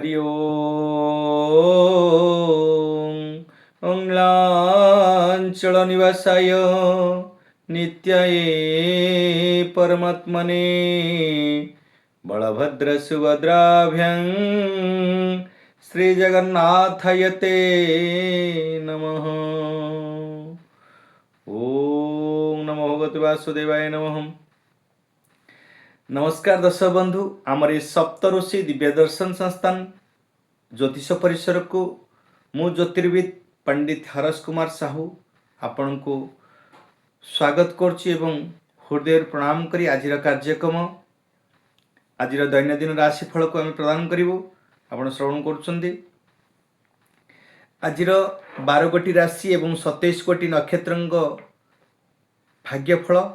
हरि ओम ओंलांचलनिवासाय नित्याये परमात्मने बलभद्रसुभद्राभ्यां श्रीजगन्नाथाय ते नमः। ओम नमो भगवते वासुदेवाय नमः। नमस्कार दर्शक बंधु, आमर ये सप्तऋषि दिव्य दर्शन संस्थान ज्योतिष परिसर को मु ज्योतिर्विद पंडित हरस कुमार साहू आपण को स्वागत करुच्ची एवं हृदय प्रणाम करी आजिर कार्यक्रम आजिर दैनंदिन राशिफल को आम प्रदान करूँ। आपण श्रवण करुँच आजिर 12 गोटी राशि एवं 27 गोटी नक्षत्र भाग्यफल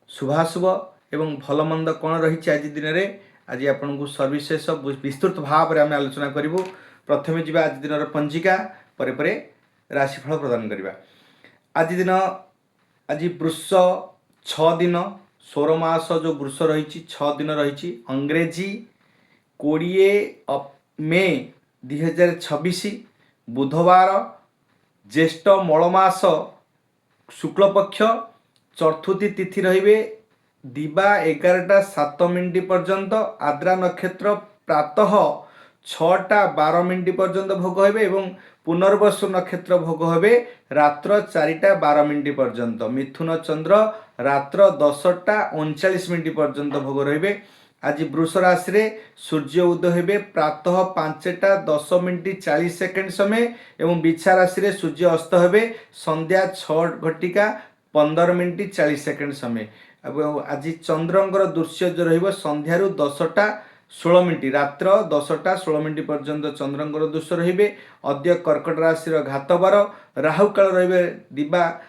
शुभाशुभ एवं भल मंद कौन रही आज दिन में आज आपन को सविशेष विस्तृत भाव में आम आलोचना करूँ। प्रथमे जी आज दिन पंजिका परे परे राशिफल प्रदान करवा। आज दिन आज वृष 6 दिन 16 मास जो वृष रही 6 दिन रही अंग्रेजी 20 मे 2026 बुधवार ज्येष्ठ मलमास शुक्लपक्ष चतुर्थी तिथि रहिबे दिबा 11:07 पर्यंत आद्रा नक्षत्र प्रातः 6:12 पर्यंत भोग हेबे एवं पुनर्वसु नक्षत्र भोग हेबे रात्र 4:12 पर्यंत। मिथुन चंद्र रात्र 10:39 पर्यंत भोग रहिबे। आज वृष राशि रे सूर्य उदय हेबे प्रातः 5:10 समय एवं बिछा राशि रे सूर्य अस्त हेबे संध्या 6:15 समय। आज चंद्रंकर दृश्य जो रहिबो संध्यारू 10:16 रात्र 10:16 पर्यंत चंद्रंकर दृश्य रहिबे। अद्य कर्कट राशि घात बार राहु काल रहिबे दिबा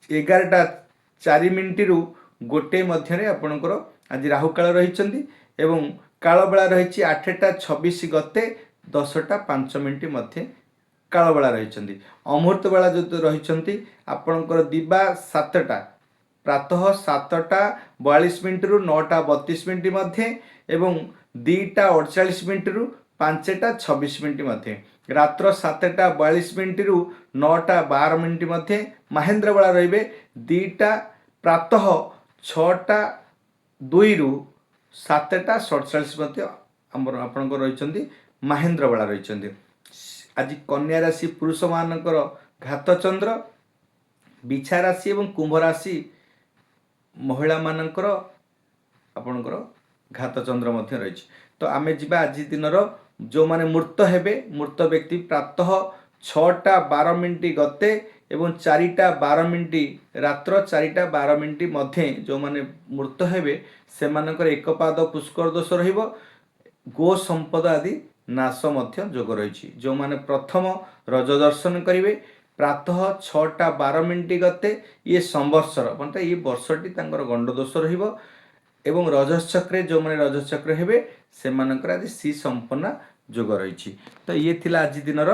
11:04 रु गोटे मध्य आपणकर आज राहु काल रही एवं काल बेला रही 8:26 गते 10:05 मध्य काल बेला रही। अमुहूर्त बेला जो रही आपणकर दिबा 7टा प्रातः 7:42 रु 9:32 मध्य एवं 2:48 रु 5:26 मध्य। रात्र 7:42 रु 9:12 मध्य महेंद्र बेला रहिबे 2टा प्रातः 6:02 रु 7:47 मध्य आमर आपणकर रही महेंद्र बेला रही। आज कन्या राशि पुरुष मानकर घात चंद्र बिछा राशि एवं कुंभ राशि महिला मानकर आपणकर घात चंद्र मध्य रही। तो आमे जिबा आज दिन जो माने मूर्त हेबे मूर्त व्यक्ति प्रातः 6:12 गते एवं 4:12 रात्र 4:12 मध्य जो माने मूर्त हेबे से मानकर एक पाद पुष्कर दोष रहिबो। गो संपद आदि नाश मध्य जोग रही। जो माने प्रथम रज दर्शन करिवे प्रातः 6:12 गते ये संवत्सर मतलब ये वर्षटी तांकर गंड दोष रहिबो एवं रजचक्रे जो माने रजचक्र हेबे से मानकर आज सी संपन्न जोग रही। तो ये थिला आज दिनर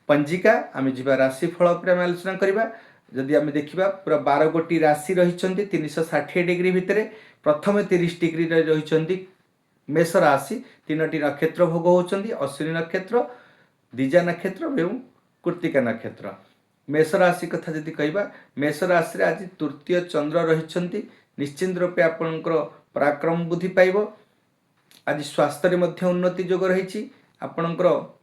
पंजिका। आम जा राशिफल पर आम आलोचना करवा। जदि आम देखा पूरा 12 गोटी राशि रही 360 डिग्री भितर प्रथम 30 डिग्री रही मेष राशि 3टी नक्षत्र भोग होती अश्विनी नक्षत्र द्विजा नक्षत्र एवं कृत्तिका नक्षत्र। मेष राशि कथा जदि कहबा मेष राशि आज तृतीय चंद्र रही निश्चिंत रूपे आपणकर पराक्रम बुद्धि पाइब। आज स्वास्थ्य मध्य उन्नति जोग रही। आपणकर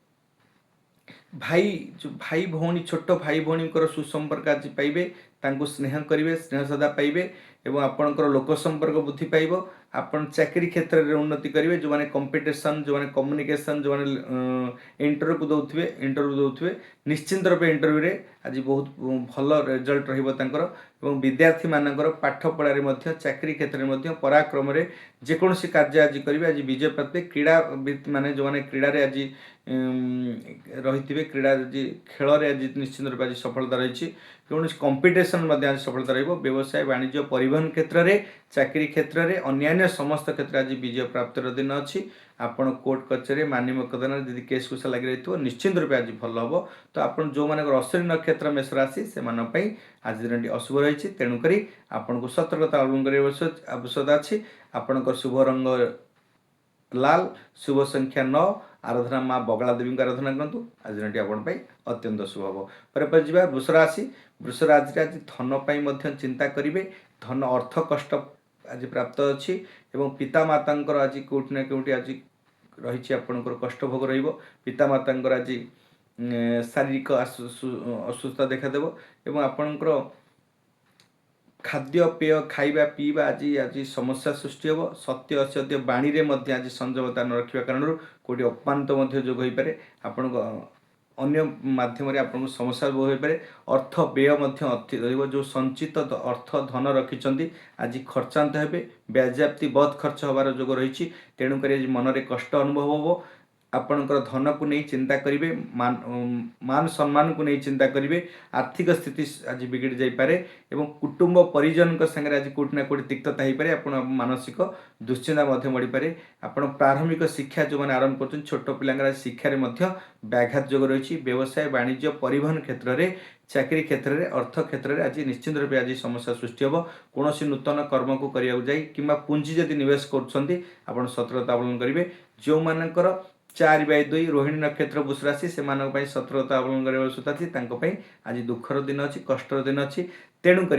भाई जो भाई भौणी छोट भाई भौणी सुसंपर्क आज पाइबे तांको स्नेह करेंगे स्नेह सदा पाइबे एवं आपणकर लोक संपर्क बुद्धि पाइब। आपण चाकरी क्षेत्र में उन्नति करेंगे। जो मैंने कंपिटिशन जो मैंने कम्युनिकेशन जो मैंने इंटरव्यू दौथे निश्चिंत रूप इंटरव्यू रे आज बहुत भल रिजल्ट रही। विद्यार्थी मानकर पाठ पढ़ारे चाकरी क्षेत्र में पराक्रम रे जेकोसी कार्य आज करेंगे आज विजय प्राप्त। क्रीड़ाविद माने जो मैंने क्रीड़ा आज रही क्रीड़ा खेल आज निश्चिंत रूप आज सफलता रही। कौन कंपिटिशन आज सफलता रही। व्यवसाय वाणिज्य परिवहन क्षेत्र में चाकरी क्षेत्र में अन्य समस्त क्षेत्र आज विजय प्राप्तिर दिन अच्छी। आपण कोर्ट कचेरी मानी मकदना यदि केस कुसा लगी रही निश्चिंत रूप आज भल हम। तो आप जो मान अश्विनी नक्षत्र मेष राशि से आज दिन अशुभ रही। तेणुक आपन को सतर्कता अवलंबन करने आवश्यकता अच्छी। आपणकर शुभ रंग लाल, शुभ संख्या 9, आराधना माँ बगला देवी को आराधना करूँ आज दिनटी आपण अत्यंत शुभ हम। पर जा वृष राशि। वृष राशि आज धन पर चिंता करेंगे। धन अर्थ कष्ट आज प्राप्त अच्छी एवं पिता माता आज कौटि ना कौटि आज रही आपंकर कष्ट भोग पिता माता आज शारीरिक असुस्थता देखादेव एवं आपणकर खाद्य पेय खाइबा पीवा आज आज समस्या सृष्टि हम। सत्य असत्य बाणी रे मध्य आज संजमता न रखा कारण कौटी अपमानित जोग हो पारे आपण अन्य माध्यम आपको समस्या भोग हो पारे। अर्थ व्यय जो संचित अर्थ धन रखिंट आज खर्चांत हे व्याजाप्ति बहुत खर्च हबार जोग रही तेणुक आज मन में कष्ट अनुभव हो। आपणकर धन को नहीं चिंता करेंगे मान सम्मान को नहीं चिंता करेंगे। आर्थिक स्थिति आज बिगड़ जापे एवं कुटुंब परिजन संगे आज कौटि ना कौटि तिक्तता हो पारे। आपण मानसिक दुश्चिंता बढ़ी पारे। आपण प्रारंभिक शिक्षा जो मैंने आरंभ कर छोट पिला शिक्षार व्याघात जोग रही। व्यवसाय वाणिज्य परिवहन क्षेत्र में चाकरी क्षेत्र में अर्थ क्षेत्र में आज निश्चित रूप आज समस्या सृष्टि हम। कौन नूतन कर्म को करने जाए कि पुंजी जदि निवेश कर सतर्कता अवलंबन करेंगे। जो मानकर 4/2 रोहिणी नक्षत्र वृष राशि से सतर्कता अवलंबन करने आज दुखर दिन अच्छी कष्टर दिन अच्छी तेणुक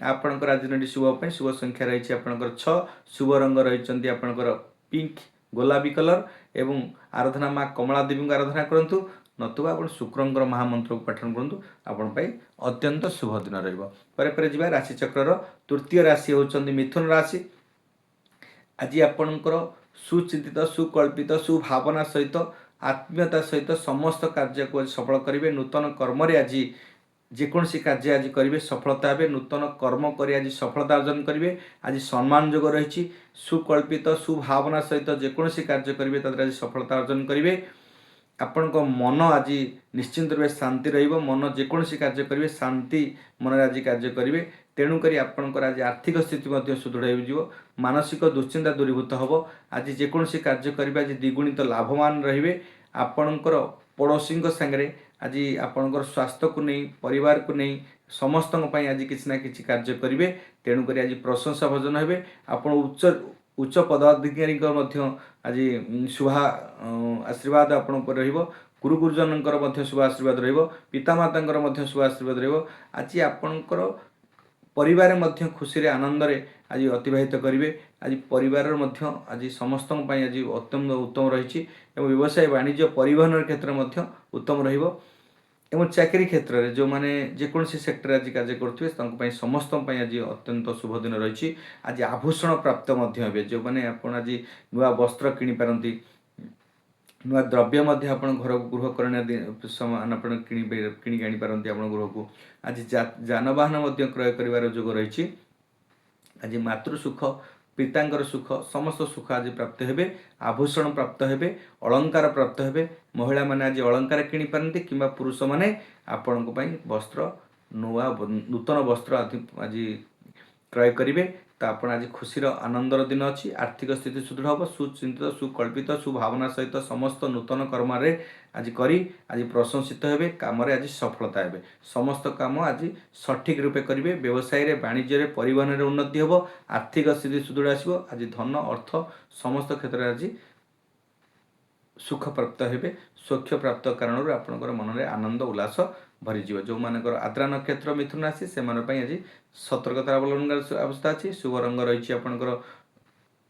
आपणकर आज दिन शुभ शुभ संख्या रही आपंकर 6 शुभ रंग रही आपंकर पिंक गोलापी कलर एवं आराधना माँ कमला देवी को आराधना करूँ नतुबा आप शुक्रंकर महामंत्र को पठन करूँ आपण अत्यंत शुभ दिन रहा। राशि चक्र तृतीय राशि होती मिथुन राशि। आज आपणकर सुचिंतित सुकल्पित सुभावना सहित आत्मीयता सहित समस्त कार्य को सफल करेंगे। नूतन कर्म आज जेकोसी कार्य आज करेंगे सफलता हे। नूतन कर्म कर आज सफलता अर्जन करेंगे। आज सम्मान जोग रही सुकल्पित सुभावना सहित जेकोसी कार्य करेंगे तर आज सफलता अर्जन करेंगे। आपण मन आज निश्चिंत रूप शांति रहिबो। मन जेकोसी कार्य करेंगे शांति मन आज कार्य करेंगे तेणुक आपंकर आज आर्थिक स्थिति सुदृढ़ हो। मानसिक दुश्चिंता दूरीभूत हम। आज जेकोसी कार्य करेंगे आज द्विगुणित लाभवान रे। आपणकर पड़ोशी सांगे आज आपणकर स्वास्थ्य को नहीं परिवार को नहीं समस्त आज किसी ना कि कार्य करेंगे तेणुक आज प्रशंसा भजन हे। आप उच्च पदाधिकारी आज शुभा आशीर्वाद आपण गुरु गुरुजन शुभ आशीर्वाद पिता माता शुभ आशीर्वाद आज आपणकर परिवार मध्य खुशी रे आनंद रे आज अतिबाहित करेंगे। आज परिवार आज समस्त आज उत्तम रही व्यवसाय वाणिज्य परिवहन क्षेत्र में उत्तम एवं चाकरी क्षेत्र में जो मैंने जेकोसी सेक्टर आज कार्य करुवे समस्त आज अत्यंत शुभ दिन रही। आज आभूषण प्राप्त हे जो मैंने आज नुआ वस्त्र किपारती नुआ द्रव्य आप घर गृह करने सामान आप किणी आनीपारती आप गृह को। आज जानवाहन क्रय कर जोग रही। आज मातृसुख पितांकर सुख समस्त सुख आज प्राप्त हे। आभूषण प्राप्त हे अलंकार प्राप्त हे। महिला माने आज अलंकार किणी पारती कि पुरुष माने आपण वस्त्र नुआ नूतन वस्त्र आज क्रय करेंगे तो आप आज खुशीर आनंदर दिन अच्छी। आर्थिक स्थिति सुदृढ़ हम। सुचिंतित सुकल्पित सुभावना सहित समस्त नूतन कर्म आज करी आज प्रशंसित हे। काम आज सफलता हे। समस्त काम आज सठिक रूपे करेंगे। व्यवसाय वाणिज्य परिवहन उन्नति हम। आर्थिक स्थिति सुदृढ़ आसो। आज धन अर्थ समस्त क्षेत्र में आज सुख प्राप्त हे। सुख प्राप्त कारण आपंकर मन में आनंद उल्लास भरीज। जो मानकर आद्रा नक्षत्र मिथुन राशि से आज सतर्कता अवलंबन अवस्था अच्छी। शुभ रंग रही आपंकर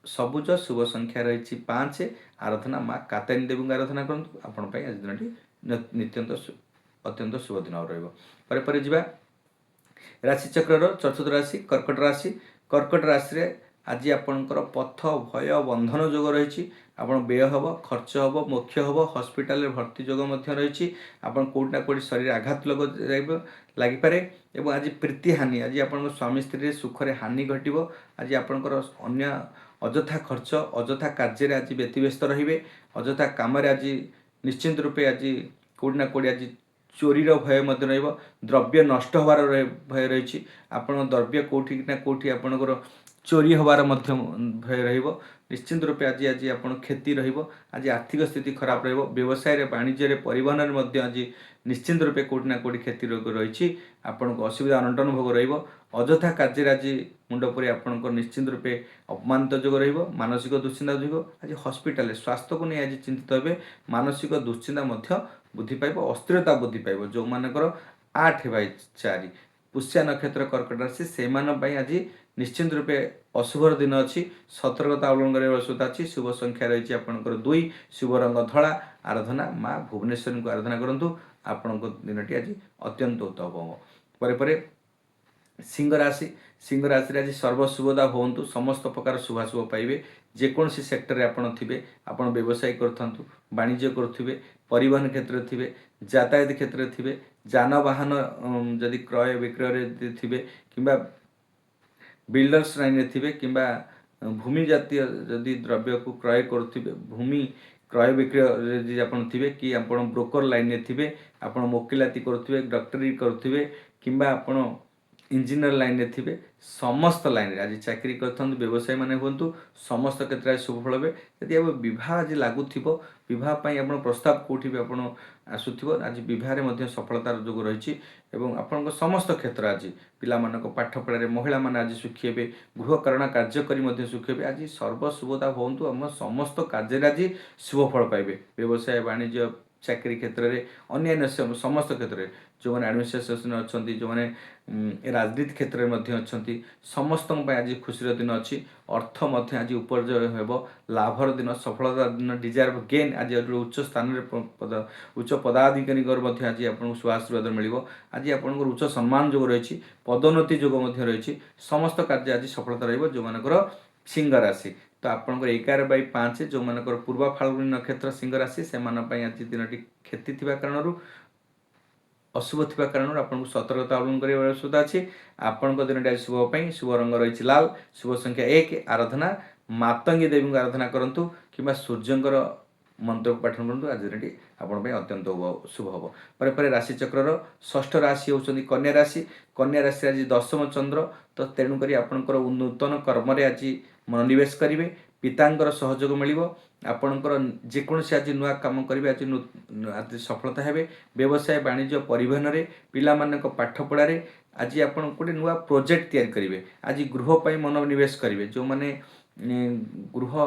सबुज शुभ संख्या रही 5 आराधना माँ कात्यायनी देवी आराधना करूँ आपण आज दिन नित्यंत अत्यंत शुभ दिन रहा। राशि चक्र चतुर्थ राशि कर्कट राशि। कर्कट राशि रे आज आपंकर पथ भय बंधन जोग रही। आपण व्यय हम खर्च हम मोक्ष हम हस्पिटाल भर्ती जोग रही। आपड़ कौटि ना कौटि शरीर आघात लगिपारे एवं आज प्रीति हानि आज आप स्वामी स्त्री सुखरे हानि घटो। आज आपंकर अन्य अजथा खर्च अजथा कार्य आज व्यतीव्यस्त रे। अजथा कम आज निश्चिंत रूपे आज कौटि ना कौटि आज चोरीर भय द्रव्य नष्ट होवार भय रही। आप द्रव्य कौटि ना कौटि आपंकर चोरी हबार मध्य भय रहिबो। निश्चिंत रूपे आज आज आपण क्षति रहिबो। आज आर्थिक स्थिति खराब रहिबो। व्यवसाय रे वाणिज्य रे परिवहन रे मध्य आज निश्चिंत रूपे कोठी ना कोठी क्षति रोग रहिछि। आपण को असुविधा अनटन भोग रहिबो। अजथा कार्य आज मुंड परि आपण को निश्चिंत रूपे अपमानित जोग रहिबो। मानसिक दुश्चिंता रहिबो। आज हॉस्पिटल स्वास्थ्य को नै आज चिंतित हेबे। मानसिक दुश्चिंता मध्य बुद्धि पाइबो। अस्थिरता बुद्धि पाइबो। जो मानकर 8/4 पुष्या नक्षत्र कर्कट राशि से मान पई आज निश्चिंत रूपे अशुभर दिन अच्छी। सतर्कता अवलम्बन कर आवश्यकता अच्छी। शुभ संख्या रही आपंकर 2, शुभ रंग धला। आराधना माँ भुवनेश्वरी को आराधना करूँ। आपण दिन टी आज अत्यंत उत्तम हम। पर सिंह राशि, सिंह राशि आज सर्वशुभदा हूँ। समस्त प्रकार शुभाशुभ पाइबे। जेकोसी सेक्टर में आपड़ थे, आप व्यवसाय करूँ, वाणिज्य करुवे, परिवहन क्षेत्र में थे, यातायात क्षेत्र में थे, जानवाहन जदि क्रय विक्रय थे कि बिल्डर्स लाइन में थे कि भूमि जातीय जदि द्रव्य को क्रय करुवे, भूमि क्रय विक्रय आप थे कि आप ब्रोकर लाइन में थे, आप वकिलाती करुवे, डॉक्टरी करुवे कि आप इंजीनियर लाइन में थे, समस्त लाइन रे आज चाकरी कर व्यवसाय माने हूँ समस्त क्षेत्र में शुभफल हे। यदि आप बह आज लगुव बहपाई आप प्रस्ताव कौटी भी आप आसुव आज बह सफलतार जोग रही। आपण समस्त क्षेत्र आज पिला पाठपढ़े महिला मैंने आज सुखी हे। गृह कारण कार्य कर सुखी हे। आज सर्वशुभता हूँ। आम समस्त कार्य आज शुभफल पाइबे। व्यवसाय वाणिज्य चाकरी क्षेत्र में अन्य समस्त क्षेत्र में जो मैंने एडमिनिस्ट्रेशन अच्छा, जो मैंने राजनीति क्षेत्र में अच्छा, समस्त आज खुशी दिन अच्छी। अर्थ आज उपर्जय हो। लाभर दिन, सफलता दिन, डिजायर गेन आज उच्च स्थान में उच्च पदाधिकारी आज आपको शुभाशीर्वाद मिल। आज आप उच्च सम्मान जोग रही, पदोन्नति जोग रही। समस्त कार्य आज सफलता रही। जो मानकर सिंह राशि तो आपंकर 11/5 जो मानकर पूर्व फाल्गुनी नक्षत्र सिंह राशि से आज दिन क्षति थी कारण अशुभ थी कारण आपको सतर्कता अवलम्बन कर आवश्यकता अच्छी। आपण दिन शुभपाई शुभ रंग रही लाल, शुभ संख्या 1। आराधना मातंगी देवी को आराधना करूँ कि सूर्यंकर मंत्र को पाठन करूँ। आज दिन आपण अत्यंत शुभ हम। पर राशि चक्र षष्ठ राशि होती कन्या राशि। कन्या राशि आज 10म चंद्र तो तेणुक आपंकर नूतन कर्म आज मनोनिवेश करेंगे। पितांकर सहयोग मिल। आपणकर जेकोसी आज नुआ कम करेंगे आज सफलता हे। व्यवसाय वाणिज्य परिवहन रे पिला मानक पाठपढ़े आज आप गोटे नुआ प्रोजेक्ट तैयारी करेंगे। आज गृहपाई मनोनिवेश करेंगे। जो मैंने गृह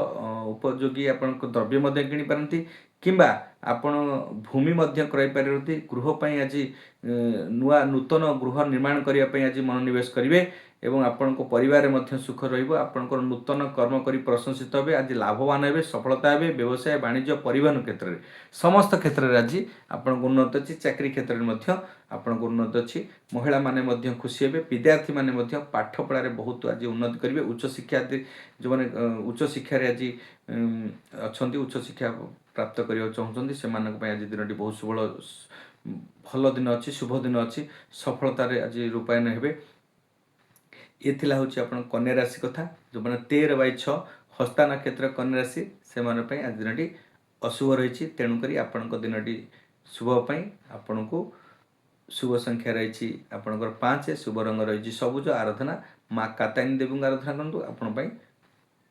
उपयोगी आपण द्रव्य किणी पारती कि आपण भूमि क्रय पारती। गृहपाई आज नुआ नूतन गृह निर्माण करने आज मनोनिवेश करेंगे एवं आपण परिवार में सुख रहा। नूतन कर्म कर प्रशंसित हे। आज लाभवान हे, सफलता हे। व्यवसाय वाणिज्य परिवहन क्षेत्र में समस्त क्षेत्र में आज आपको उन्नत अच्छी। चाकरी क्षेत्र में आपको उन्नत अच्छी। महिला माने खुशी हे। विद्यार्थी माने पाठपढ़े बहुत आज उन्नति करेंगे। उच्च शिक्षा जो मैंने उच्च शिक्षा आज अच्छा, उच्च शिक्षा प्राप्त करने चाहते से आज दिन बहुत शुभ भल दिन अच्छी, शुभ दिन अच्छी। सफलतार आज रूपायन हे। ये हूँ आप कन्या राशि कथा। जो मैंने 13/6 हस्ता नक्षत्र कन्या राशि से आज दिन अशुभ रही। तेणुक आपण दिन शुभपाई आपण को शुभ संख्या रही आपंकर 5, शुभ रंग रही सबुज। आराधना माँ कात्यायनी देवी आराधना करूँ। आपण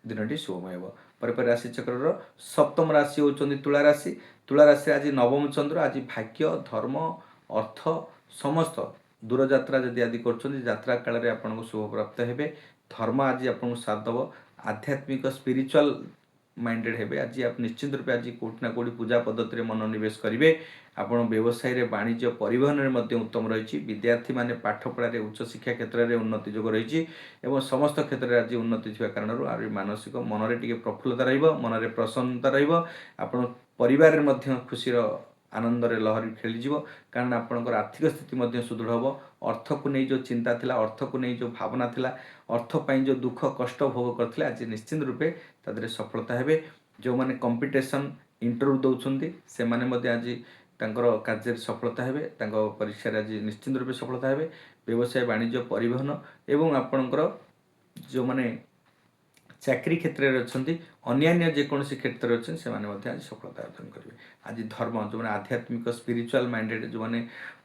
दिन शुभमय हो। पर राशि चक्र सप्तम राशि होती तुला राशि। तुला राशि आज 9म चंद्र। आज भाग्य, धर्म, अर्थ समस्त दूर यात्रा जदि आदि करा काल में आपको शुभ प्राप्त हे। धर्म आज आपको साथ दब। आध्यात्मिक स्पिरिचुअल माइंडेड हे। आज आप निश्चित रूप आज कौटि ना कौटि पूजा पद्धति मनोनिवेश करेंगे। आप व्यवसाय वाणिज्य परिवहन में उत्तम रही। विद्यार्थी माने पाठपढ़े उच्च शिक्षा क्षेत्र में उन्नति जोग रही। समस्त क्षेत्र में आज उन्नति थी कारण मानसिक मन में टे प्रफुल्लता मन में प्रसन्नता आप परिवार में खुशी आनंद लहरी खेलीज। कारण आपंकर आर्थिक स्थिति सुदृढ़ हम। अर्थ को नहीं जो चिंता थिला, अर्थ को नहीं जो भावना थिला, अर्थ पाई जो दुख कष्ट भोग करते आज निश्चित रूपे तादरे सफलता हे। जो मैंने कंपिटिशन इंटरव्यू दौरान से मैंने आज कार्य सफलता हे। परीक्षा आज निश्चित रूपे सफलता हे। व्यवसाय वाणिज्य परिवहन एवं आपणकर जो मैंने ଚାକିରୀ କ୍ଷେତ୍ରରେ ଅଛନ୍ତି, ଅନ୍ୟାନ୍ୟ ଯେକୌଣସି କ୍ଷେତ୍ରରେ ଅଛନ୍ତି ସେମାନେ ମଧ୍ୟ ଆଜି ସଫଳତା ଅର୍ଜନ କରିବେ। ଆଜି ଧର୍ମ ଯେଉଁମାନେ ଆଧ୍ୟାତ୍ମିକ ସ୍ପିରିଚୁଆଲ୍ ମାଇଣ୍ଡେଡ୍ ଯେଉଁମାନେ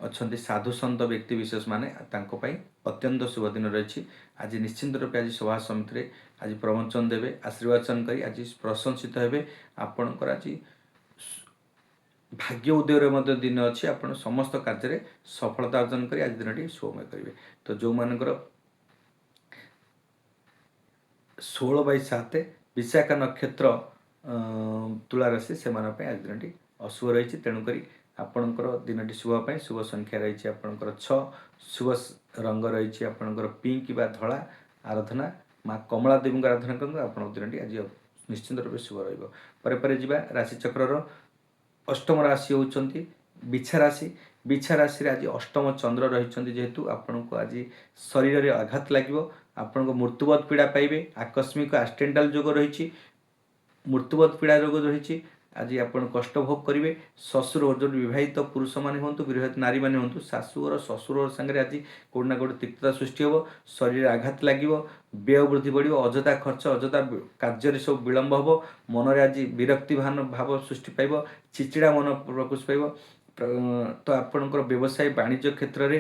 ଅଛନ୍ତି ସାଧୁସନ୍ଥ ବ୍ୟକ୍ତି ବିଶେଷମାନେ ତାଙ୍କ ପାଇଁ ଅତ୍ୟନ୍ତ ଶୁଭ ଦିନ ରହିଛି। ଆଜି ନିଶ୍ଚିନ୍ତ ରୂପେ ଆଜି ସଭା ସମିତିରେ ଆଜି ପ୍ରବଚନ ଦେବେ, ଆଶୀର୍ବାଚନ କରି ଆଜି ପ୍ରଶଂସିତ ହେବେ। ଆପଣଙ୍କର ଆଜି ଭାଗ୍ୟ ଉଦୟର ମଧ୍ୟ ଦିନ ଅଛି। ଆପଣ ସମସ୍ତ କାର୍ଯ୍ୟରେ ସଫଳତା ଅର୍ଜନ କରି ଆଜି ଦିନଟି ଶୁଭମୟ କରିବେ। ତ ଯେଉଁମାନଙ୍କର 16/7 ବିଶାଖା ନକ୍ଷତ୍ର ତୁଳା ରାଶି ସେମାନଙ୍କ ପାଇଁ ଆଜି ଦିନଟି ଅଶୁଭ ରହିଛି। ତେଣୁକରି ଆପଣଙ୍କର ଦିନଟି ଶୁଭ ପାଇଁ ଶୁଭ ସଂଖ୍ୟା ରହିଛି ଆପଣଙ୍କର 6, ଶୁଭ ରଙ୍ଗ ରହିଛି ଆପଣଙ୍କର ପିଙ୍କ ବା ଧଳା। ଆରାଧନା ମା କମଳା ଦେବୀଙ୍କ ଆରାଧନା କରନ୍ତୁ, ଆପଣଙ୍କ ଦିନଟି ଆଜି ନିଶ୍ଚିନ୍ତ ରୂପେ ଶୁଭ ରହିବ। ପରେ ପରେ ଯିବା ରାଶିଚକ୍ରର ଅଷ୍ଟମ ରାଶି ହେଉଛନ୍ତି ବିଛା ରାଶି। ବିଛା ରାଶିରେ ଆଜି ଅଷ୍ଟମ ଚନ୍ଦ୍ର ରହିଛନ୍ତି ଯେହେତୁ ଆପଣଙ୍କୁ ଆଜି ଶରୀରରେ ଆଘାତ ଲାଗିବ, ଆପଣଙ୍କ ମୃତ୍ୟୁବତ ପୀଡ଼ା ପାଇବେ, ଆକସ୍ମିକ ଆକ୍ସିଡେଣ୍ଟାଲ ଯୋଗ ରହିଛି, ମୃତ୍ୟୁବତ ପୀଡ଼ା ରୋଗ ରହିଛି। ଆଜି ଆପଣ କଷ୍ଟ ଭୋଗ କରିବେ। ଶ୍ୱଶୁର ଯେଉଁ ବିବାହିତ ପୁରୁଷମାନେ ହୁଅନ୍ତୁ, ବିବାହିତ ନାରୀମାନେ ହୁଅନ୍ତୁ, ଶାଶୁଘର ଶ୍ୱଶୁର ସାଙ୍ଗରେ ଆଜି କେଉଁଠି ନା କେଉଁଠି ତିକ୍ତତା ସୃଷ୍ଟି ହେବ, ଶରୀରରେ ଆଘାତ ଲାଗିବ, ବ୍ୟୟ ବୃଦ୍ଧି ବଢ଼ିବ, ଅଯଥା ଖର୍ଚ୍ଚ, ଅଯଥା କାର୍ଯ୍ୟରେ ସବୁ ବିଳମ୍ବ ହେବ, ମନରେ ଆଜି ବିରକ୍ତି ଭାବ ସୃଷ୍ଟି ପାଇବ, ଚିଚିଡ଼ା ମନ ପ୍ରକୃଷ ପାଇବ। ତ ଆପଣଙ୍କର ବ୍ୟବସାୟ ବାଣିଜ୍ୟ କ୍ଷେତ୍ରରେ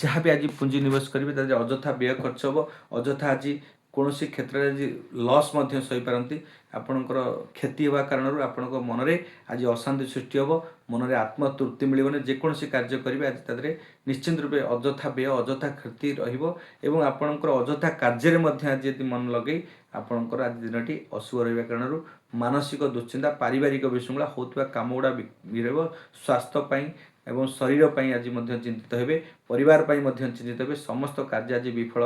ଯାହା ବି ଆଜି ପୁଞ୍ଜି ନିବେଶ କରିବେ ତାଦେହରେ ଅଯଥା ବ୍ୟୟ ଖର୍ଚ୍ଚ ହେବ, ଅଯଥା ଆଜି କୌଣସି କ୍ଷେତ୍ରରେ ଆଜି ଲସ୍ ମଧ୍ୟ ସହିପାରନ୍ତି। ଆପଣଙ୍କର କ୍ଷତି ହେବା କାରଣରୁ ଆପଣଙ୍କ ମନରେ ଆଜି ଅଶାନ୍ତି ସୃଷ୍ଟି ହେବ, ମନରେ ଆତ୍ମତୃପ୍ତି ମିଳିବନି। ଯେକୌଣସି କାର୍ଯ୍ୟ କରିବେ ଆଜି ତା ଦେହରେ ନିଶ୍ଚିନ୍ତ ରୂପେ ଅଯଥା ବ୍ୟୟ, ଅଯଥା କ୍ଷତି ରହିବ ଏବଂ ଆପଣଙ୍କର ଅଯଥା କାର୍ଯ୍ୟରେ ମଧ୍ୟ ଆଜି ଯଦି ମନ ଲଗେଇ ଆପଣଙ୍କର ଆଜି ଦିନଟି ଅଶୁଭ ରହିବା କାରଣରୁ ମାନସିକ ଦୁଶ୍ଚିନ୍ତା, ପାରିବାରିକ ବିଶୃଙ୍ଖଳା ହେଉଥିବା କାମ ଗୁଡ଼ା ରହିବ। ସ୍ୱାସ୍ଥ୍ୟ ପାଇଁ ଏବଂ ଶରୀର ପାଇଁ ଆଜି ମଧ୍ୟ ଚିନ୍ତିତ ହେବେ, ପରିବାର ପାଇଁ ମଧ୍ୟ ଚିନ୍ତିତ ହେବେ। ସମସ୍ତ କାର୍ଯ୍ୟ ଆଜି ବିଫଳ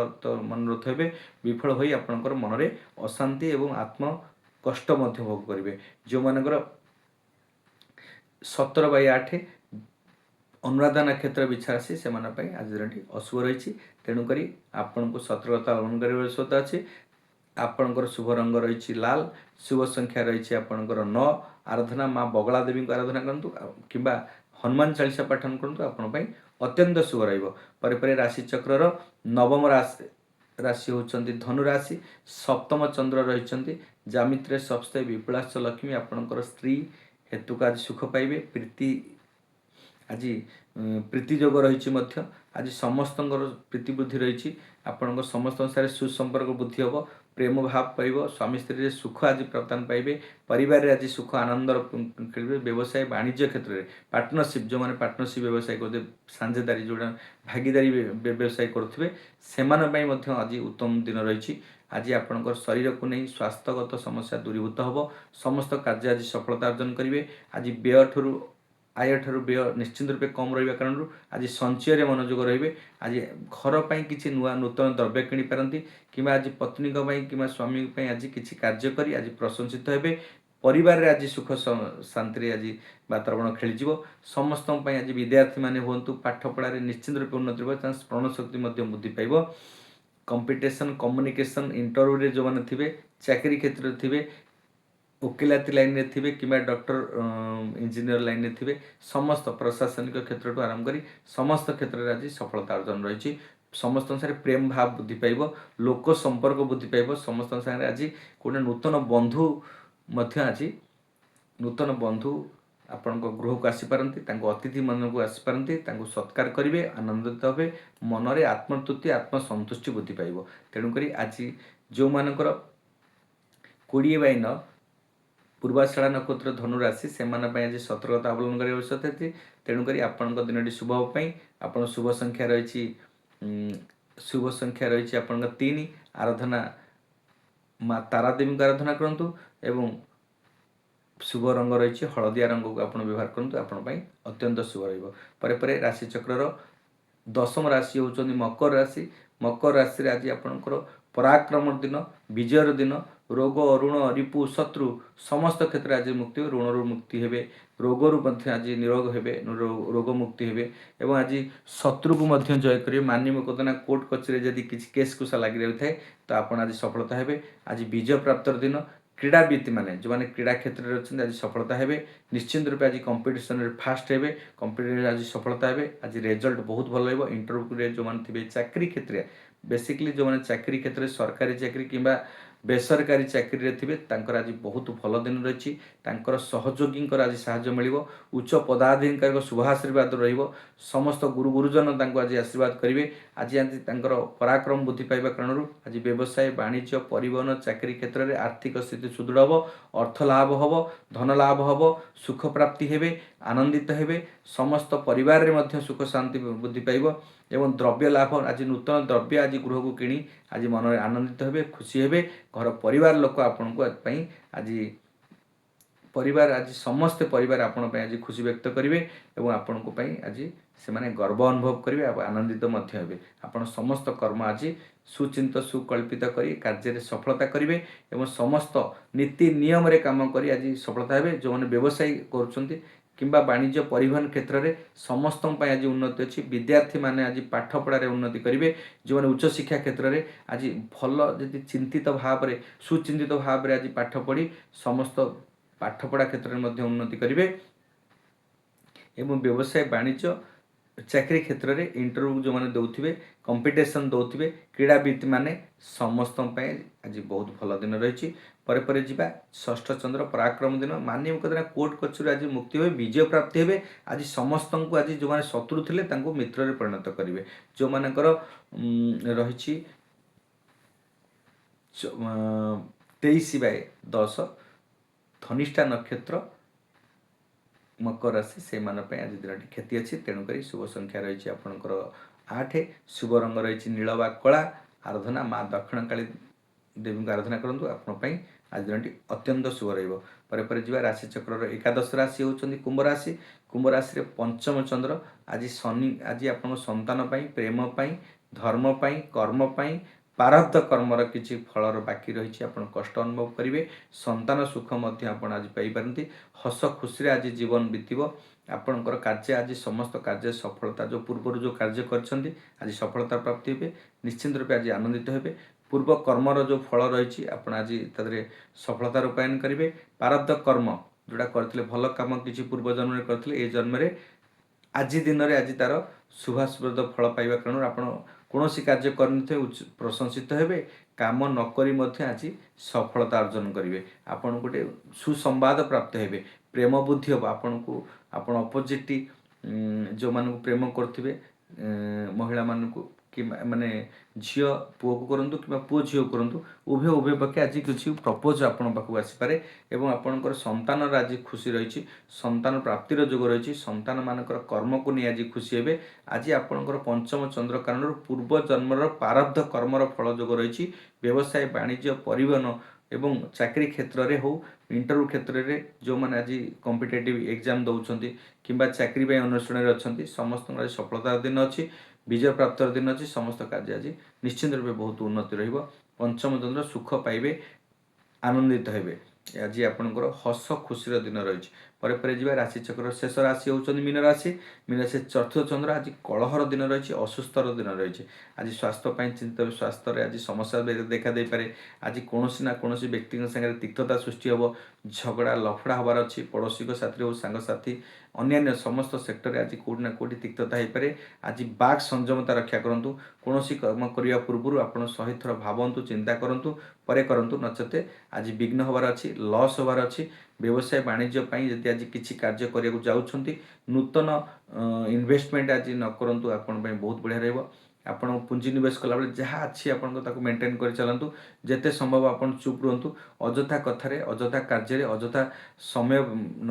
ମନୋରଥ ହେବେ। ବିଫଳ ହୋଇ ଆପଣଙ୍କର ମନରେ ଅଶାନ୍ତି ଏବଂ ଆତ୍ମ କଷ୍ଟ ମଧ୍ୟ ଭୋଗ କରିବେ। ଯେଉଁମାନଙ୍କର 17/8 ଅନୁରାଧା ନକ୍ଷତ୍ର ବିଛା ରାଶି ସେମାନଙ୍କ ପାଇଁ ଆଜି ଦିନଟି ଅଶୁଭ ରହିଛି। ତେଣୁକରି ଆପଣଙ୍କୁ ସତର୍କତା ଅବଲମ୍ବନ କରିବାର ଆବଶ୍ୟକତା ଅଛି। ଆପଣଙ୍କର ଶୁଭ ରଙ୍ଗ ରହିଛି ଲାଲ, ଶୁଭ ସଂଖ୍ୟା ରହିଛି ଆପଣଙ୍କର 9। ଆରାଧନା ମା ବଗଳା ଦେବୀଙ୍କୁ ଆରାଧନା କରନ୍ତୁ କିମ୍ବା ହନୁମାନ ଚାଳିଶା ପାଠନ କରନ୍ତୁ, ଆପଣଙ୍କ ପାଇଁ ଅତ୍ୟନ୍ତ ଶୁଭ ରହିବ। ପରେ ପରେ ରାଶିଚକ୍ରର ନବମ ରାଶି ହେଉଛନ୍ତି ଧନୁ ରାଶି। ସପ୍ତମ ଚନ୍ଦ୍ର ରହିଛନ୍ତି ଜାମିତ୍ରେ ସପ୍ସ୍ତେ ବିପୁଳାଶ୍ଚ ଲକ୍ଷ୍ମୀ। ଆପଣଙ୍କର ସ୍ତ୍ରୀ ହେତୁକ ଆଜି ସୁଖ ପାଇବେ। ଆଜି ପ୍ରୀତି ଯୋଗ ରହିଛି ମଧ୍ୟ। ଆଜି ସମସ୍ତଙ୍କର ପ୍ରୀତି ବୃଦ୍ଧି ରହିଛି। ଆପଣଙ୍କ ସମସ୍ତଙ୍କ ସାଙ୍ଗରେ ସୁସମ୍ପର୍କ ବୃଦ୍ଧି ହେବ, ପ୍ରେମ ଭାବ ପାଇବ, ସ୍ୱାମୀ ସ୍ତ୍ରୀରେ ସୁଖ ଆଜି ପ୍ରଦାନ ପାଇବେ, ପରିବାରରେ ଆଜି ସୁଖ ଆନନ୍ଦର ଖେଳିବେ। ବ୍ୟବସାୟ ବାଣିଜ୍ୟ କ୍ଷେତ୍ରରେ ପାର୍ଟନରସିପ୍, ଯେଉଁମାନେ ପାର୍ଟନରସିପ୍ ବ୍ୟବସାୟ କରୁଥିବେ, ସାଞ୍ଜେଦାରୀ ଯେଉଁଟା ଭାଗିଦାରୀ ବ୍ୟବସାୟ କରୁଥିବେ ସେମାନଙ୍କ ପାଇଁ ମଧ୍ୟ ଆଜି ଉତ୍ତମ ଦିନ ରହିଛି। ଆଜି ଆପଣଙ୍କର ଶରୀରକୁ ନେଇ ସ୍ୱାସ୍ଥ୍ୟଗତ ସମସ୍ୟା ଦୂରୀଭୂତ ହେବ। ସମସ୍ତ କାର୍ଯ୍ୟ ଆଜି ସଫଳତା ଅର୍ଜନ କରିବେ। ଆଜି ଆୟଠାରୁ ବ୍ୟୟ ନିଶ୍ଚିନ୍ତ ରୂପେ କମ୍ ରହିବା କାରଣରୁ ଆଜି ସଞ୍ଚୟରେ ମନୋଯୋଗ ରହିବେ। ଆଜି ଘର ପାଇଁ କିଛି ନୂତନ ଦ୍ରବ୍ୟ କିଣିପାରନ୍ତି କିମ୍ବା ଆଜି ପତ୍ନୀଙ୍କ ପାଇଁ କିମ୍ବା ସ୍ୱାମୀଙ୍କ ପାଇଁ ଆଜି କିଛି କାର୍ଯ୍ୟ କରି ଆଜି ପ୍ରଶଂସିତ ହେବେ। ପରିବାରରେ ଆଜି ସୁଖ ଶାନ୍ତିରେ ଆଜି ବାତାବରଣ ଖେଳିଯିବ। ସମସ୍ତଙ୍କ ପାଇଁ ଆଜି ବିଦ୍ୟାର୍ଥୀମାନେ ହୁଅନ୍ତୁ, ପାଠପଢ଼ାରେ ନିଶ୍ଚିନ୍ତ ରୂପେ ଉନ୍ନତି ହେବ, ତାଙ୍କ ସ୍ମରଣ ଶକ୍ତି ମଧ୍ୟ ବୃଦ୍ଧି ପାଇବ। କମ୍ପିଟିସନ୍, କମ୍ୟୁନିକେସନ୍, ଇଣ୍ଟରଭ୍ୟୁରେ ଯେଉଁମାନେ ଥିବେ, ଚାକିରୀ କ୍ଷେତ୍ରରେ ଥିବେ, ଓକିଲାତି ଲାଇନ୍ରେ ଥିବେ କିମ୍ବା ଡକ୍ଟର ଇଞ୍ଜିନିୟର ଲାଇନ୍ରେ ଥିବେ, ସମସ୍ତ ପ୍ରଶାସନିକ କ୍ଷେତ୍ରଠୁ ଆରମ୍ଭ କରି ସମସ୍ତ କ୍ଷେତ୍ରରେ ଆଜି ସଫଳତା ଅର୍ଜନ ରହିଛି। ସମସ୍ତଙ୍କ ସାଙ୍ଗରେ ପ୍ରେମ ଭାବ ବୃଦ୍ଧି ପାଇବ, ଲୋକ ସମ୍ପର୍କ ବୃଦ୍ଧି ପାଇବ। ସମସ୍ତଙ୍କ ସାଙ୍ଗରେ ଆଜି ଗୋଟେ ନୂତନ ବନ୍ଧୁ ଆପଣଙ୍କ ଗୃହକୁ ଆସିପାରନ୍ତି, ତାଙ୍କୁ ଅତିଥି ମନକୁ ଆସିପାରନ୍ତି, ତାଙ୍କୁ ସତ୍କାର କରିବେ, ଆନନ୍ଦିତ ହେବେ, ମନରେ ଆତ୍ମତୃପ୍ତି, ଆତ୍ମସନ୍ତୁଷ୍ଟି ବୃଦ୍ଧି ପାଇବ। ତେଣୁକରି ଆଜି ଯେଉଁମାନଙ୍କର 20/9 ପୂର୍ବାଷାଢ଼ା ନକ୍ଷତ୍ର ଧନୁ ରାଶି ସେମାନଙ୍କ ପାଇଁ ଆଜି ସତର୍କତା ଅବଲମ୍ବନ କରିବା ଆବଶ୍ୟକତା ଅଛି। ତେଣୁକରି ଆପଣଙ୍କ ଦିନଟି ଶୁଭ ହେବା ପାଇଁ ଆପଣ ଶୁଭ ସଂଖ୍ୟା ରହିଛି ଆପଣଙ୍କ 3। ଆରାଧନା ମା ତାରା ଦେବୀଙ୍କୁ ଆରାଧନା କରନ୍ତୁ ଏବଂ ଶୁଭ ରଙ୍ଗ ରହିଛି ହଳଦିଆ ରଙ୍ଗକୁ ଆପଣ ବ୍ୟବହାର କରନ୍ତୁ, ଆପଣଙ୍କ ପାଇଁ ଅତ୍ୟନ୍ତ ଶୁଭ ରହିବ। ପରେ ପରେ ରାଶିଚକ୍ରର 10ମ ରାଶି ହେଉଛନ୍ତି ମକର ରାଶି। ମକର ରାଶିରେ ଆଜି ଆପଣଙ୍କର ପରାକ୍ରମର ଦିନ, ବିଜୟର ଦିନ। ରୋଗ, ଋଣ, ରିପୁ, ଶତ୍ରୁ ସମସ୍ତ କ୍ଷେତ୍ରରେ ଆଜି ମୁକ୍ତି ହେବ। ଋଣରୁ ମୁକ୍ତି ହେବେ, ରୋଗରୁ ମଧ୍ୟ ଆଜି ନିରୋଗ ହେବେ, ରୋଗ ମୁକ୍ତି ହେବେ ଏବଂ ଆଜି ଶତ୍ରୁକୁ ମଧ୍ୟ ଜୟ କରିବେ। ମାନି ମୋକଦ୍ଦମା, କୋର୍ଟ କଚେରୀରେ ଯଦି କିଛି କେସ୍ କୁସା ଲାଗି ରହିଥାଏ ତ ଆପଣ ଆଜି ସଫଳତା ହେବେ। ଆଜି ବିଜୟ ପ୍ରାପ୍ତର ଦିନ। କ୍ରୀଡ଼ାବିତ୍ମାନେ ଯେଉଁମାନେ କ୍ରୀଡ଼ା କ୍ଷେତ୍ରରେ ଅଛନ୍ତି ଆଜି ସଫଳତା ହେବେ। ନିଶ୍ଚିନ୍ତ ରୂପେ ଆଜି କମ୍ପିଟିସନରେ ଫାଷ୍ଟ ହେବେ, କମ୍ପିଟିସନରେ ଆଜି ସଫଳତା ହେବେ। ଆଜି ରେଜଲ୍ଟ ବହୁତ ଭଲ ରହିବ। ଇଣ୍ଟରଭ୍ୟୁରେ ଯେଉଁମାନେ ଥିବେ, ଚାକିରୀ କ୍ଷେତ୍ରରେ ବେସିକଲି ଯେଉଁମାନେ ଚାକିରୀ କ୍ଷେତ୍ରରେ ସରକାରୀ ଚାକିରୀ କିମ୍ବା ବେସରକାରୀ ଚାକିରିରେ ଥିବେ ତାଙ୍କର ଆଜି ବହୁତ ଭଲ ଦିନ ରହିଛି। ତାଙ୍କର ସହଯୋଗୀଙ୍କର ଆଜି ସାହାଯ୍ୟ ମିଳିବ। ଉଚ୍ଚ ପଦାଧିକାରୀଙ୍କ ଶୁଭ ଆଶୀର୍ବାଦ ରହିବ। ସମସ୍ତ ଗୁରୁ ଗୁରୁଜନ ତାଙ୍କୁ ଆଜି ଆଶୀର୍ବାଦ କରିବେ। ଆଜି ତାଙ୍କର ପରାକ୍ରମ ବୃଦ୍ଧି ପାଇବା କାରଣରୁ ଆଜି ବ୍ୟବସାୟ ବାଣିଜ୍ୟ ପରିବହନ ଚାକିରି କ୍ଷେତ୍ରରେ ଆର୍ଥିକ ସ୍ଥିତି ସୁଦୃଢ଼ ହେବ। ଅର୍ଥ ଲାଭ ହେବ, ଧନ ଲାଭ ହେବ, ସୁଖ ପ୍ରାପ୍ତି ହେବେ, ଆନନ୍ଦିତ ହେବେ। ସମସ୍ତ ପରିବାରରେ ମଧ୍ୟ ସୁଖ ଶାନ୍ତି ବୃଦ୍ଧି ପାଇବ ଏବଂ ଦ୍ରବ୍ୟ ଲାଭ, ଆଜି ନୂତନ ଦ୍ରବ୍ୟ ଆଜି ଗୃହକୁ କିଣି ଆଜି ମନରେ ଆନନ୍ଦିତ ହେବେ, ଖୁସି ହେବେ। ଘର ପରିବାର ଲୋକ ଆପଣଙ୍କୁ ପାଇଁ ଆଜି ପରିବାର ଆଜି ସମସ୍ତେ ପରିବାର ଆପଣଙ୍କ ପାଇଁ ଆଜି ଖୁସି ବ୍ୟକ୍ତ କରିବେ ଏବଂ ଆପଣଙ୍କ ପାଇଁ ଆଜି ସେମାନେ ଗର୍ବ ଅନୁଭବ କରିବେ ଆଉ ଆନନ୍ଦିତ ମଧ୍ୟ ହେବେ। ଆପଣ ସମସ୍ତ କର୍ମ ଆଜି ସୁଚିନ୍ତ ସୁକଳ୍ପିତ କରି କାର୍ଯ୍ୟରେ ସଫଳତା କରିବେ ଏବଂ ସମସ୍ତ ନୀତି ନିୟମରେ କାମ କରି ଆଜି ସଫଳତା ହେବେ। ଯେଉଁମାନେ ବ୍ୟବସାୟ କରୁଛନ୍ତି କିମ୍ବା ବାଣିଜ୍ୟ ପରିବହନ କ୍ଷେତ୍ରରେ ସମସ୍ତଙ୍କ ପାଇଁ ଆଜି ଉନ୍ନତି ଅଛି। ବିଦ୍ୟାର୍ଥୀମାନେ ଆଜି ପାଠପଢ଼ାରେ ଉନ୍ନତି କରିବେ। ଯେଉଁମାନେ ଉଚ୍ଚଶିକ୍ଷା କ୍ଷେତ୍ରରେ ଆଜି ଭଲ ଯଦି ଚିନ୍ତିତ ଭାବରେ ସୁଚିନ୍ତିତ ଭାବରେ ଆଜି ପାଠ ପଢ଼ି ସମସ୍ତ ପାଠପଢ଼ା କ୍ଷେତ୍ରରେ ମଧ୍ୟ ଉନ୍ନତି କରିବେ ଏବଂ ବ୍ୟବସାୟ ବାଣିଜ୍ୟ ଚାକିରି କ୍ଷେତ୍ରରେ ଇଣ୍ଟରଭ୍ୟୁ ଯେଉଁମାନେ ଦେଉଥିବେ, କମ୍ପିଟିସନ୍ ଦେଉଥିବେ, କ୍ରୀଡ଼ାବିତ୍ ମାନେ ସମସ୍ତଙ୍କ ପାଇଁ ଆଜି ବହୁତ ଭଲ ଦିନ ରହିଛି। ପରେ ପରେ ଯିବା ଷଷ୍ଠ ଚନ୍ଦ୍ର ପରାକ୍ରମ ଦିନ। ମାନ୍ୟଙ୍କ ଦ୍ୱାରା କୋର୍ଟ କଚେରୀ ଆଜି ମୁକ୍ତି ହେବେ, ବିଜୟ ପ୍ରାପ୍ତି ହେବେ। ଆଜି ସମସ୍ତଙ୍କୁ ଆଜି ଯେଉଁମାନେ ଶତ୍ରୁ ଥିଲେ ତାଙ୍କୁ ମିତ୍ରରେ ପରିଣତ କରିବେ। ଯେଉଁମାନଙ୍କର ରହିଛି 23/10 ଧନିଷ୍ଠା ନକ୍ଷତ୍ର ମକର ରାଶି ସେମାନଙ୍କ ପାଇଁ ଆଜି ଦିନଟି କ୍ଷତି ଅଛି। ତେଣୁକରି ଶୁଭ ସଂଖ୍ୟା ରହିଛି ଆପଣଙ୍କର 8, ଶୁଭ ରଙ୍ଗ ରହିଛି ନୀଳ ବା କଳା। ଆରାଧନା ମା ଦକ୍ଷିଣକାଳୀ ଦେବୀଙ୍କୁ ଆରାଧନା କରନ୍ତୁ, ଆପଣଙ୍କ ପାଇଁ ଆଜି ଦିନଟି ଅତ୍ୟନ୍ତ ଶୁଭ ରହିବ। ପରେ ପରେ ଯିବା ରାଶିଚକ୍ରର ଏକାଦଶ ରାଶି ହେଉଛନ୍ତି କୁମ୍ଭ ରାଶି। କୁମ୍ଭ ରାଶିରେ ପଞ୍ଚମ ଚନ୍ଦ୍ର। ଆଜି ଶନି ଆଜି ଆପଣଙ୍କ ସନ୍ତାନ ପାଇଁ, ପ୍ରେମ ପାଇଁ, ଧର୍ମ ପାଇଁ, କର୍ମ ପାଇଁ, ପ୍ରାରବ୍ଧ କର୍ମର କିଛି ଫଳର ବାକି ରହିଛି, ଆପଣ କଷ୍ଟ ଅନୁଭବ କରିବେ। ସନ୍ତାନ ସୁଖ ମଧ୍ୟ ଆପଣ ଆଜି ପାଇପାରନ୍ତି। ହସ ଖୁସିରେ ଆଜି ଜୀବନ ବିତିବ। ଆପଣଙ୍କର କାର୍ଯ୍ୟ ଆଜି ସମସ୍ତ କାର୍ଯ୍ୟ ସଫଳତା, ଯେଉଁ ପୂର୍ବରୁ ଯେଉଁ କାର୍ଯ୍ୟ କରିଛନ୍ତି ଆଜି ସଫଳତା ପ୍ରାପ୍ତି ହେବେ। ନିଶ୍ଚିନ୍ତ ରୂପେ ଆଜି ଆନନ୍ଦିତ ହେବେ। ପୂର୍ବ କର୍ମର ଯେଉଁ ଫଳ ରହିଛି ଆପଣ ଆଜି ତାଦେହରେ ସଫଳତା ରୂପାୟନ କରିବେ। ପ୍ରାରବ୍ଧ କର୍ମ ଯେଉଁଟା କରିଥିଲେ, ଭଲ କାମ କିଛି ପୂର୍ବ ଜନ୍ମରେ କରିଥିଲେ, ଏ ଜନ୍ମରେ ଆଜି ଦିନରେ ଆଜି ତାର ଶୁଭାସ୍ପଦ ଫଳ ପାଇବା କାରଣରୁ ଆପଣ କୌଣସି କାର୍ଯ୍ୟ କରିନଥିବେ ପ୍ରଶଂସିତ ହେବେ। କାମ ନ କରି ମଧ୍ୟ ଆଜି ସଫଳତା ଅର୍ଜନ କରିବେ। ଆପଣ ଗୋଟେ ସୁସମ୍ବାଦ ପ୍ରାପ୍ତ ହେବେ। ପ୍ରେମ ବୁଦ୍ଧି ହେବ ଆପଣଙ୍କୁ। ଆପଣ ଅପୋଜିଟ୍ ଯେଉଁମାନଙ୍କୁ ପ୍ରେମ କରୁଥିବେ ମହିଳାମାନଙ୍କୁ କିମ୍ବା ମାନେ ଝିଅ ପୁଅକୁ କରନ୍ତୁ କିମ୍ବା ପୁଅ ଝିଅକୁ କରନ୍ତୁ, ଉଭୟ ପକ୍ଷେ ଆଜି କିଛି ପ୍ରପୋଜ୍ ଆପଣଙ୍କ ପାଖକୁ ଆସିପାରେ ଏବଂ ଆପଣଙ୍କର ସନ୍ତାନର ଆଜି ଖୁସି ରହିଛି। ସନ୍ତାନ ପ୍ରାପ୍ତିର ଯୋଗ ରହିଛି। ସନ୍ତାନମାନଙ୍କର କର୍ମକୁ ନେଇ ଆଜି ଖୁସି ହେବେ। ଆଜି ଆପଣଙ୍କର ପଞ୍ଚମ ଚନ୍ଦ୍ର କାରଣରୁ ପୂର୍ବ ଜନ୍ମର ପ୍ରାରବ୍ଧ କର୍ମର ଫଳ ଯୋଗ ରହିଛି। ବ୍ୟବସାୟ ବାଣିଜ୍ୟ ପରିବହନ ଏବଂ ଚାକିରି କ୍ଷେତ୍ରରେ ହେଉ, ଇଣ୍ଟରଭ୍ୟୁ କ୍ଷେତ୍ରରେ ଯେଉଁମାନେ ଆଜି କମ୍ପିଟେଟିଭ୍ ଏକ୍ଜାମ୍ ଦେଉଛନ୍ତି କିମ୍ବା ଚାକିରି ପାଇଁ ଅନୁଷ୍ଠାନରେ ଅଛନ୍ତି, ସମସ୍ତଙ୍କର ଆଜି ସଫଳତାର ଦିନ ଅଛି, ବିଜୟ ପ୍ରାପ୍ତର ଦିନ ଅଛି। ସମସ୍ତ କାର୍ଯ୍ୟ ଆଜି ନିଶ୍ଚିନ୍ତ ରୂପେ ବହୁତ ଉନ୍ନତି ରହିବ। ପଞ୍ଚମ ଚନ୍ଦ୍ର ସୁଖ ପାଇବେ, ଆନନ୍ଦିତ ହେବେ। ଆଜି ଆପଣଙ୍କର ହସ ଖୁସିର ଦିନ ରହିଛି। ପରେ ପରେ ଯିବା ରାଶିଚକ୍ରର ଶେଷ ରାଶି ହେଉଛନ୍ତି ମୀନ ରାଶି। ମୀନ ରାଶି ଚତୁର୍ଥ ଚନ୍ଦ୍ର। ଆଜି କଳହର ଦିନ ରହିଛି, ଅସୁସ୍ଥର ଦିନ ରହିଛି। ଆଜି ସ୍ୱାସ୍ଥ୍ୟ ପାଇଁ ଚିନ୍ତିତ, ସ୍ୱାସ୍ଥ୍ୟରେ ଆଜି ସମସ୍ୟା ଦେଖା ଦେଇପାରେ। ଆଜି କୌଣସି ନା କୌଣସି ବ୍ୟକ୍ତିଙ୍କ ସାଙ୍ଗରେ ତିକ୍ତତା ସୃଷ୍ଟି ହେବ, ଝଗଡ଼ା ଲଫଡ଼ା ହେବାର ଅଛି। ପଡ଼ୋଶୀଙ୍କ ସାଥିରେ ହେଉ, ସାଙ୍ଗସାଥି ଅନ୍ୟାନ୍ୟ ସମସ୍ତ ସେକ୍ଟରରେ ଆଜି କେଉଁଠି ନା କେଉଁଠି ତିକ୍ତତା ହୋଇପାରେ। ଆଜି ବାକ୍ ସଂଯମତା ରକ୍ଷା କରନ୍ତୁ। କୌଣସି କର୍ମ କରିବା ପୂର୍ବରୁ ଆପଣ 100 ଥର ଭାବନ୍ତୁ, ଚିନ୍ତା କରନ୍ତୁ, ପରେ କରନ୍ତୁ, ନଚେତ୍ ଆଜି ବିଘ୍ନ ହେବାର ଅଛି, ଲସ୍ ହେବାର ଅଛି। ବ୍ୟବସାୟ ବାଣିଜ୍ୟ ପାଇଁ ଯଦି ଆଜି କିଛି କାର୍ଯ୍ୟ କରିବାକୁ ଯାଉଛନ୍ତି, ନୂତନ ଇନଭେଷ୍ଟମେଣ୍ଟ ଆଜି ନ କରନ୍ତୁ, ଆପଣଙ୍କ ପାଇଁ ବହୁତ ବଢ଼ିଆ ରହିବ। ଆପଣ ପୁଞ୍ଜି ନିବେଶ କଲାବେଳେ ଯାହା ଅଛି ଆପଣଙ୍କ ତାକୁ ମେଣ୍ଟେନ୍ କରି ଚାଲନ୍ତୁ। ଯେତେ ସମ୍ଭବ ଆପଣ ଚୁପ୍ ରୁହନ୍ତୁ। ଅଯଥା କଥାରେ, ଅଯଥା କାର୍ଯ୍ୟରେ, ଅଯଥା ସମୟ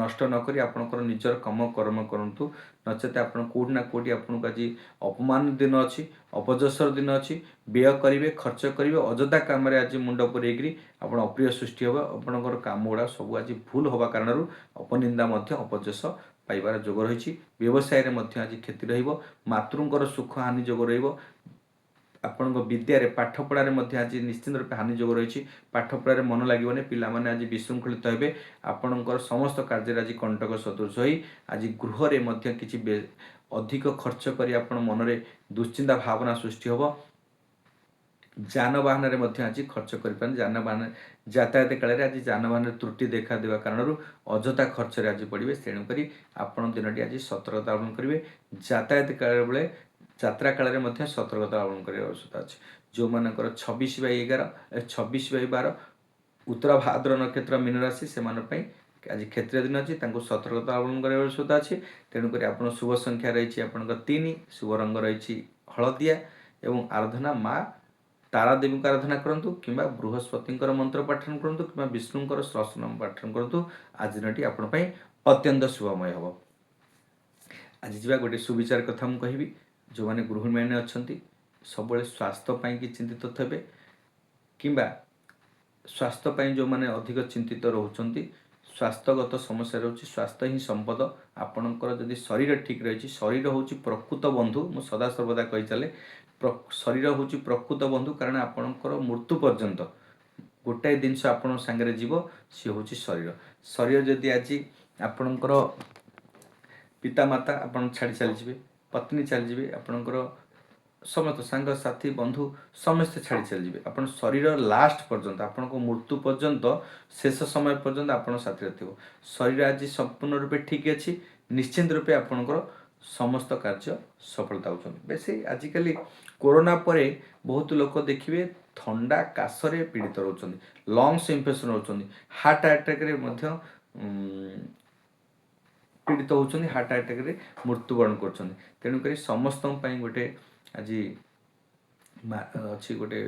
ନଷ୍ଟ ନ କରି ଆପଣଙ୍କର ନିଜର କର୍ମ କରନ୍ତୁ। ନଚେତ୍ ଆପଣ କେଉଁଠି ନା କେଉଁଠି ଆପଣଙ୍କୁ ଆଜି ଅପମାନ ଦିନ ଅଛି, ଅପଯଶର ଦିନ ଅଛି। ବ୍ୟୟ କରିବେ, ଖର୍ଚ୍ଚ କରିବେ, ଅଯଥା କାମରେ ଆଜି ମୁଣ୍ଡ ପୁରେଇକରି ଆପଣ ଅପ୍ରିୟ ସୃଷ୍ଟି ହେବ। ଆପଣଙ୍କର କାମ ଗୁଡ଼ା ସବୁ ଆଜି ଭୁଲ ହେବା କାରଣରୁ ଅପନିନ୍ଦା ମଧ୍ୟ ଅପଯଶ ପାଇବାର ଯୋଗ ରହିଛି। ବ୍ୟବସାୟରେ ମଧ୍ୟ ଆଜି କ୍ଷତି ରହିବ। ମାତୃଙ୍କର ସୁଖ ହାନି ଯୋଗ ରହିବ। ଆପଣଙ୍କ ବିଦ୍ୟାରେ ପାଠପଢ଼ାରେ ମଧ୍ୟ ଆଜି ନିଶ୍ଚିନ୍ତ ରୂପେ ହାନି ଯୋଗ ରହିଛି। ପାଠପଢ଼ାରେ ମନ ଲାଗିବନି, ପିଲାମାନେ ଆଜି ବିଶୃଙ୍ଖଳିତ ହେବେ। ଆପଣଙ୍କର ସମସ୍ତ କାର୍ଯ୍ୟରେ ଆଜି କଣ୍ଟକ ସଦୃଶ ହୋଇ ଆଜି ଗୃହରେ ମଧ୍ୟ କିଛି ଅଧିକ ଖର୍ଚ୍ଚ କରି ଆପଣ ମନରେ ଦୁଶ୍ଚିନ୍ତା ଭାବନା ସୃଷ୍ଟି ହେବ। ଯାନବାହନରେ ମଧ୍ୟ ଆଜି ଖର୍ଚ୍ଚ କରିପାରନ୍ତି। ଯାତାୟାତ କାଳରେ ଆଜି ଯାନବାହନରେ ତ୍ରୁଟି ଦେଖାଦେବା କାରଣରୁ ଅଯଥା ଖର୍ଚ୍ଚରେ ଆଜି ପଡ଼ିବେ। ତେଣୁକରି ଆପଣ ଦିନଟି ଆଜି ସତର୍କତା ଅବଲମ୍ବନ କରିବେ। ଯାତାୟାତ କାଳ ବେଳେ ଯାତ୍ରା କାଳରେ ମଧ୍ୟ ସତର୍କତା ଅବଲମ୍ବନ କରିବା ଆବଶ୍ୟକତା ଅଛି। ଯେଉଁମାନଙ୍କର 26/11 26/12 ଉତ୍ତର ଭାଦ୍ର ନକ୍ଷତ୍ର ମୀନ ରାଶି ସେମାନଙ୍କ ପାଇଁ ଆଜି କ୍ଷେତ୍ରୀୟ ଦିନ ଅଛି, ତାଙ୍କୁ ସତର୍କତା ଅବଲମ୍ବନ କରିବା ଆବଶ୍ୟକତା ଅଛି। ତେଣୁକରି ଆପଣ ଶୁଭ ସଂଖ୍ୟା ରହିଛି ଆପଣଙ୍କ 3, ଶୁଭ ରଙ୍ଗ ରହିଛି ହଳଦିଆ ଏବଂ ଆରାଧନା ମା ତାରା ଦେବୀଙ୍କ ଆରାଧନା କରନ୍ତୁ କିମ୍ବା ବୃହସ୍ପତିଙ୍କର ମନ୍ତ୍ର ପାଠନ କରନ୍ତୁ କିମ୍ବା ବିଷ୍ଣୁଙ୍କର ସହସ୍ରନାମ ପାଠନ କରନ୍ତୁ। ଆଜି ଦିନଟି ଆପଣ ପାଇଁ ଅତ୍ୟନ୍ତ ଶୁଭମୟ ହେବ। ଆଜି ଯିବା ଗୋଟେ ସୁବିଚାର କଥା ମୁଁ କହିବି। ଯେଉଁମାନେ ଗୃହିଣୀମାନେ ଅଛନ୍ତି ସବୁବେଳେ ସ୍ୱାସ୍ଥ୍ୟ ପାଇଁକି ଚିନ୍ତିତ ଥିବେ କିମ୍ବା ସ୍ୱାସ୍ଥ୍ୟ ପାଇଁ ଯେଉଁମାନେ ଅଧିକ ଚିନ୍ତିତ ରହୁଛନ୍ତି, ସ୍ୱାସ୍ଥ୍ୟଗତ ସମସ୍ୟା ରହୁଛି, ସ୍ୱାସ୍ଥ୍ୟ ହିଁ ସମ୍ପଦ। ଆପଣଙ୍କର ଯଦି ଶରୀର ଠିକ୍ ରହିଛି, ଶରୀର ହେଉଛି ପ୍ରକୃତ ବନ୍ଧୁ। ମୁଁ ସଦାସର୍ବଦା କହିଚାଲେ ଶରୀର ହେଉଛି ପ୍ରକୃତ ବନ୍ଧୁ, କାରଣ ଆପଣଙ୍କର ମୃତ୍ୟୁ ପର୍ଯ୍ୟନ୍ତ ଗୋଟାଏ ଜିନିଷ ଆପଣଙ୍କ ସାଙ୍ଗରେ ଯିବ, ସିଏ ହେଉଛି ଶରୀର। ଶରୀର ଯଦି ଆଜି ଆପଣଙ୍କର ପିତାମାତା ଆପଣ ଛାଡ଼ି ଚାଲିଯିବେ, ପତ୍ନୀ ଚାଲିଯିବେ, ଆପଣଙ୍କର ସମସ୍ତ ସାଙ୍ଗସାଥି ବନ୍ଧୁ ସମସ୍ତେ ଛାଡ଼ି ଚାଲିଯିବେ, ଆପଣ ଶରୀର ଲାଷ୍ଟ ପର୍ଯ୍ୟନ୍ତ ଆପଣଙ୍କ ମୃତ୍ୟୁ ପର୍ଯ୍ୟନ୍ତ ଶେଷ ସମୟ ପର୍ଯ୍ୟନ୍ତ ଆପଣଙ୍କ ସାଥିରେ ଥିବ। ଶରୀର ଆଜି ସମ୍ପୂର୍ଣ୍ଣ ରୂପେ ଠିକ୍ ଅଛି, ନିଶ୍ଚିନ୍ତ ରୂପେ ଆପଣଙ୍କର ସମସ୍ତ କାର୍ଯ୍ୟ ସଫଳତା ହେଉଛନ୍ତି। ବେଶୀ ଆଜିକାଲି କୋରୋନା ପରେ ବହୁତ ଲୋକ ଦେଖିବେ ଥଣ୍ଡା କାଶରେ ପୀଡ଼ିତ ରହୁଛନ୍ତି, ଲଙ୍ଗସ୍ ଇନଫେକ୍ସନ୍ ହେଉଛନ୍ତି, ହାର୍ଟ ଆଟାକରେ ମଧ୍ୟ ପୀଡ଼ିତ ହେଉଛନ୍ତି, ହାର୍ଟ ଆଟାକରେ ମୃତ୍ୟୁବରଣ କରୁଛନ୍ତି। ତେଣୁକରି ସମସ୍ତଙ୍କ ପାଇଁ ଗୋଟେ ଆଜି ଅଛି ଗୋଟେ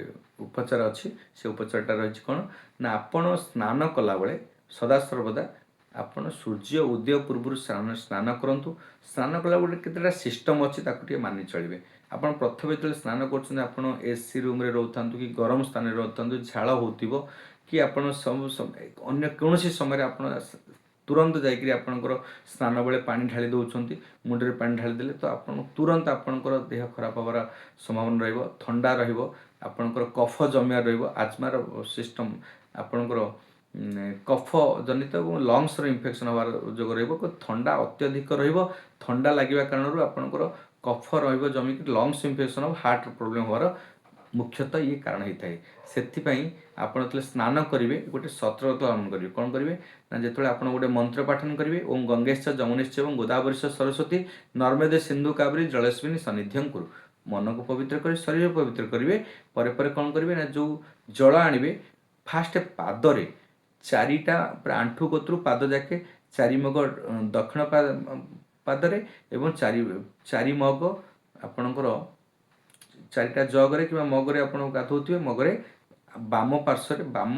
ଉପଚାର ଅଛି। ସେ ଉପଚାରଟା ରହିଛି କ'ଣ ନା, ଆପଣ ସ୍ନାନ କଲାବେଳେ ସଦାସର୍ବଦା ଆପଣ ସୂର୍ଯ୍ୟ ଉଦୟ ପୂର୍ବରୁ ସ୍ନାନ କରନ୍ତୁ। ସ୍ନାନ କଲାବେଳେ କେତେଟା ସିଷ୍ଟମ୍ ଅଛି ତାକୁ ଟିକେ ମାନି ଚଳିବେ। ଆପଣ ପ୍ରଥମେ ଯେତେବେଳେ ସ୍ନାନ କରୁଛନ୍ତି, ଆପଣ AC ରୁମ୍ରେ ରହୁଥାନ୍ତୁ କି ଗରମ ସ୍ଥାନରେ ରହୁଥାନ୍ତୁ, ଝାଳ ହେଉଥିବ କି ଆପଣ ଅନ୍ୟ କୌଣସି ସମୟରେ ଆପଣ ତୁରନ୍ତ ଯାଇକରି ଆପଣଙ୍କର ସ୍ନାନ ବେଳେ ପାଣି ଢାଳି ଦେଉଛନ୍ତି, ମୁଣ୍ଡରେ ପାଣି ଢାଳି ଦେଲେ ତ ଆପଣ ତୁରନ୍ତ ଆପଣଙ୍କର ଦେହ ଖରାପ ହେବାର ସମ୍ଭାବନା ରହିବ, ଥଣ୍ଡା ରହିବ, ଆପଣଙ୍କର କଫ ଜମିବାର ରହିବ, ଆଜମାର ସିଷ୍ଟମ୍ ଆପଣଙ୍କର କଫ ଜନିତ ଏବଂ ଲଙ୍ଗସର ଇନଫେକ୍ସନ୍ ହେବାର ଯୋଗ ରହିବ। ଥଣ୍ଡା ଅତ୍ୟଧିକ ରହିବ, ଥଣ୍ଡା ଲାଗିବା କାରଣରୁ ଆପଣଙ୍କର କଫ ରହିବ ଜମିକି ଲଙ୍ଗସ୍ ଇନଫେକ୍ସନ୍ ହେବ, ହାର୍ଟ ପ୍ରୋବ୍ଲେମ୍ ହେବାର ମୁଖ୍ୟତଃ ଇଏ କାରଣ ହେଇଥାଏ। ସେଥିପାଇଁ ଆପଣ ଯେତେବେଳେ ସ୍ନାନ କରିବେ ଗୋଟେ ସତର୍କତା ଅବଲମ୍ବନ କରିବେ। କ'ଣ କରିବେ ନା, ଯେତେବେଳେ ଆପଣ ଗୋଟେ ମନ୍ତ୍ର ପାଠନ କରିବେ, ଓಂ ଗଙ୍ଗେଶ୍ଚ ଯମୁନେଶ୍ଚ ଏବଂ ଗୋଦାବରୀଶ ସରସ୍ୱତୀ ନର୍ମଦେ ସିନ୍ଧୁ କାବେରୀ ଜଳେସ୍ମିନ୍ ସନ୍ନିଧ୍ୟଂ କୁରୁ। ମନକୁ ପବିତ୍ର କରି ଶରୀର ପବିତ୍ର କରିବେ। ପରେ ପରେ କ'ଣ କରିବେ ନା, ଯେଉଁ ଜଳ ଆଣିବେ ଫାଷ୍ଟ ପାଦରେ 4ଟା ଆଣ୍ଠୁ କତରୁ ପାଦ ଯାକେ 4 ମଗ ଦକ୍ଷିଣ ପାଦରେ ଏବଂ 4 ମଗ ଆପଣଙ୍କର 4ଟା ଜଗରେ କିମ୍ବା ମଗରେ ଆପଣ ଗାଧୋଉଥିବେ, ମଗରେ ବାମ ପାର୍ଶ୍ୱରେ ବାମ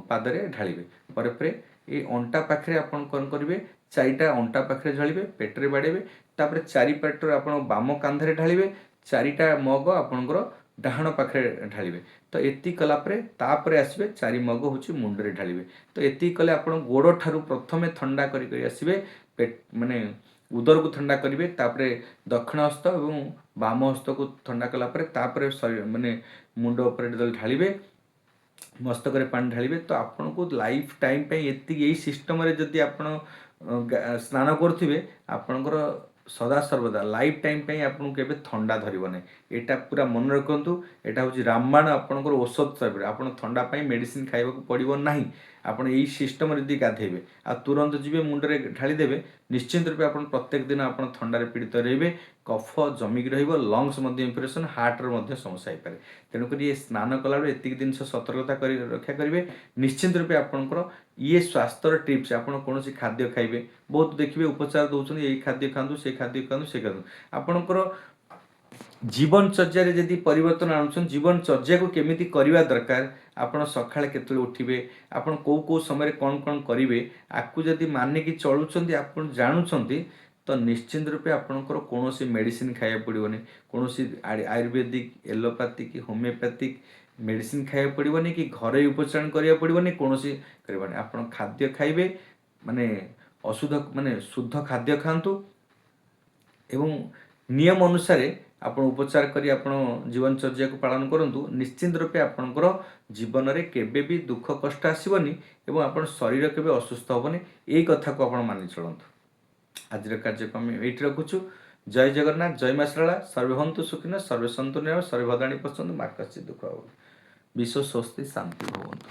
ପାଦରେ ଢାଳିବେ। ପରେ ପରେ ଏଇ ଅଣ୍ଟା ପାଖରେ ଆପଣ କ'ଣ କରିବେ, 4ଟା ଅଣ୍ଟା ପାଖରେ ଢାଳିବେ, ପେଟରେ ବାଡ଼େଇବେ। ତାପରେ 4 ପେଟରେ ଆପଣ ବାମ କାନ୍ଧରେ ଢାଳିବେ, 4ଟା ମଗ ଆପଣଙ୍କର ଡାହାଣ ପାଖରେ ଢାଳିବେ। ତ ଏତିକି କଲା ପରେ ତାପରେ ଆସିବେ 4 ମଗ ହେଉଛି ମୁଣ୍ଡରେ ଢାଳିବେ। ତ ଏତିକି କଲେ ଆପଣ ଗୋଡ଼ ଠାରୁ ପ୍ରଥମେ ଥଣ୍ଡା କରି ଆସିବେ, ମାନେ ଉଦରକୁ ଥଣ୍ଡା କରିବେ, ତାପରେ ଦକ୍ଷିଣ ହସ୍ତ ଏବଂ ବାମ ହସ୍ତକୁ ଥଣ୍ଡା କଲା ପରେ ତାପରେ ମାନେ ମୁଣ୍ଡ ଉପରେ ଯେତେବେଳେ ଢାଳିବେ, ମସ୍ତକରେ ପାଣି ଢାଳିବେ, ତ ଆପଣଙ୍କୁ ଲାଇଫ୍ ଟାଇମ୍ ପାଇଁ ଏତିକି ଏଇ ସିଷ୍ଟମରେ ଯଦି ଆପଣ ସ୍ନାନ କରୁଥିବେ, ଆପଣଙ୍କର ସଦାସର୍ବଦା ଲାଇଫ୍ ଟାଇମ୍ ପାଇଁ ଆପଣଙ୍କୁ କେବେ ଥଣ୍ଡା ଧରିବ ନାହିଁ। ଏଇଟା ପୁରା ମନେ ରଖନ୍ତୁ, ଏଇଟା ହେଉଛି ରାମବାଣ ଆପଣଙ୍କର ଔଷଧ ହିସାବରେ। ଆପଣ ଥଣ୍ଡା ପାଇଁ ମେଡ଼ିସିନ୍ ଖାଇବାକୁ ପଡ଼ିବ ନାହିଁ। ଆପଣ ଏଇ ସିଷ୍ଟମରେ ଯଦି ଗାଧେଇବେ ଆଉ ତୁରନ୍ତ ଯିବେ ମୁଣ୍ଡରେ ଢାଳିଦେବେ, ନିଶ୍ଚିନ୍ତ ରୂପେ ଆପଣ ପ୍ରତ୍ୟେକ ଦିନ ଆପଣ ଥଣ୍ଡାରେ ପୀଡ଼ିତ ରହିବେ, କଫ ଜମିକି ରହିବ, ଲଙ୍ଗସ୍ ମଧ୍ୟ ଇନଫେକ୍ସନ୍, ହାର୍ଟର ମଧ୍ୟ ସମସ୍ୟା ହେଇପାରେ। ତେଣୁକରି ଏ ସ୍ନାନ କଲାବେଳେ ଏତିକି ଜିନିଷ ସତର୍କତା କରି ରକ୍ଷା କରିବେ। ନିଶ୍ଚିନ୍ତ ରୂପେ ଆପଣଙ୍କର ଇଏ ସ୍ୱାସ୍ଥ୍ୟର ଟିପ୍ସ। ଆପଣ କୌଣସି ଖାଦ୍ୟ ଖାଇବେ, ବହୁତ ଦେଖିବେ ଉପଚାର ଦେଉଛନ୍ତି, ଏଇ ଖାଦ୍ୟ ଖାଆନ୍ତୁ, ସେ ଖାଦ୍ୟ ଖାଆନ୍ତୁ, ସେ ଖାଆନ୍ତୁ। ଆପଣଙ୍କର ଜୀବନଚର୍ଯ୍ୟାରେ ଯଦି ପରିବର୍ତ୍ତନ ଆଣୁଛନ୍ତି, ଜୀବନଚର୍ଯ୍ୟାକୁ କେମିତି କରିବା ଦରକାର, ଆପଣ ସକାଳେ କେତେବେଳେ ଉଠିବେ, ଆପଣ କେଉଁ ସମୟରେ କ'ଣ କ'ଣ କରିବେ, ଆକୁ ଯଦି ମାନିକି ଚଳୁଛନ୍ତି, ଆପଣ ଜାଣୁଛନ୍ତି, ତ ନିଶ୍ଚିନ୍ତ ରୂପେ ଆପଣଙ୍କର କୌଣସି ମେଡ଼ିସିନ୍ ଖାଇବାକୁ ପଡ଼ିବନି, କୌଣସି ଆୟୁର୍ବେଦିକ, ଏଲୋପାଥିକ୍, ହୋମିଓପାଥିକ୍ ମେଡ଼ିସିନ୍ ଖାଇବାକୁ ପଡ଼ିବନି କି ଘରୋଇ ଉପଚାର କରିବାକୁ ପଡ଼ିବନି, କୌଣସି କରିବନି। ଆପଣ ଖାଦ୍ୟ ଖାଇବେ, ମାନେ ଶୁଦ୍ଧ ଖାଦ୍ୟ ଖାଆନ୍ତୁ ଏବଂ ନିୟମ ଅନୁସାରେ ଆପଣ ଉପଚାର କରି ଆପଣ ଜୀବନଚର୍ଯ୍ୟାକୁ ପାଳନ କରନ୍ତୁ। ନିଶ୍ଚିନ୍ତ ରୂପେ ଆପଣଙ୍କର ଜୀବନରେ କେବେ ବି ଦୁଃଖ କଷ୍ଟ ଆସିବନି ଏବଂ ଆପଣ ଶରୀର କେବେ ଅସୁସ୍ଥ ହେବନି। ଏଇ କଥାକୁ ଆପଣ ମାନି ଚଳନ୍ତୁ। ଆଜିର କାର୍ଯ୍ୟକ୍ରମ ଏଇଠି ରଖୁଛୁ। ଜୟ ଜଗନ୍ନାଥ, ଜୟ ମା ଶାରଳା। ସର୍ବେ ଭବନ୍ତୁ ସୁଖିନଃ, ସର୍ବେ ସନ୍ତୁ ନିରାମୟ, ସର୍ବେ ଭଦ୍ରାଣୀ ପଶ୍ୟନ୍ତୁ, ମା କଶ୍ଚିତ୍ ଦୁଃଖ। ବିଶ୍ୱ ସ୍ୱସ୍ତି ଶାନ୍ତି ଭବନ୍ତୁ।